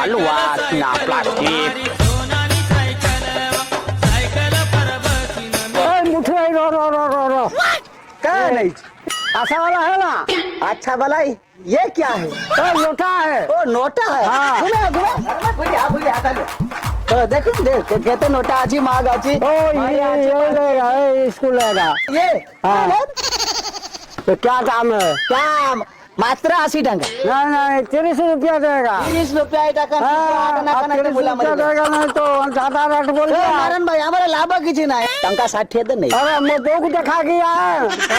चालू वासना प्लास्टिक मुठे रो रो रो रो रो क्या नहीं ऐसा वाला है ना अच्छा भला ये क्या है लोटा है ओ नोटा है हाँ। घुमे घुमे बुझे आता ले तो देखो देख कहते नोटा अच्छी मांग अच्छी ओ ये लेगा इसको लेगा ये हाँ। तो क्या काम है क्या मात्र 80 टका नहीं नहीं 30 रुपया देगा 30 रुपया टका हाँ, 30 रुपया देगा नहीं तो ज्यादा रेट बोल दिया नारायण भाई हमारे लाभ किसी ना टंका 60 दे नहीं अरे मैं दो को देखा गया है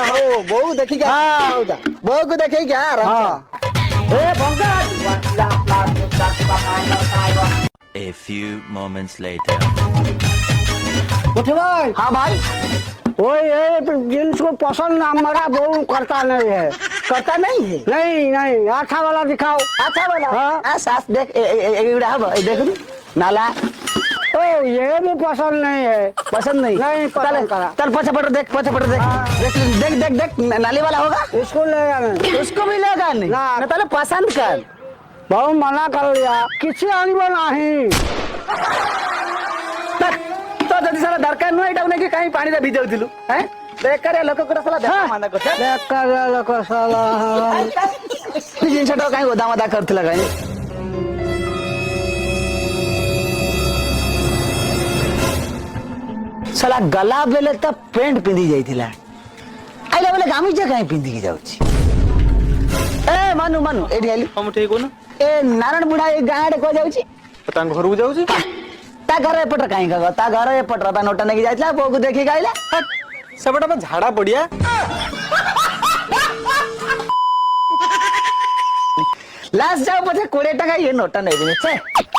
हो बहु देखी क्या हाँ। बहु को देखी क्या हाँ ए Pankaj A few moments later. उठे भाई हाँ भाई वो ये जिनको पसंद हमारा वो करता नहीं है करता नहीं है नहीं नहीं अच्छा वाला दिखाओ अच्छा बोला हाँ। सास देख देख नाला ओ ये भी पसंद नहीं है पसंद नहीं नहीं पसंद करा चल पछे पट देख देख देख देख देख नाली वाला होगा इसको लेगा नहीं उसको भी लेगा नहीं ना। ना पहले पसंद कर बहुत मना कर लिया किसी आनिब नहीं तो जदि सारा दरकार नुह एटा कि कहीं पानी रे भिजौ दिलु हैं बेकार लोक कोटा साला देखा माना को बेकार लोक साला जिनस तो कहीं ओदा मदा करथिला कहीं साला गला बेले त पेंट पिंदी जाइथिला आइला बेले गामुचा कहीं पिंदी की जाउची ए मानु मानु एठी आइलु हम ठीक हो ना ए नारायण बुढ़ा ए गाँडे को जाउची तांग घर को जाऊँ ता घर एपट कहीं का ता घर एपट ता नोटा नेकी जाइतला बो को देखि गाइला सेपटा झाड़ा पड़िया लास्ट जाओ पछे 20 टका ये नोटा नहीं देने छे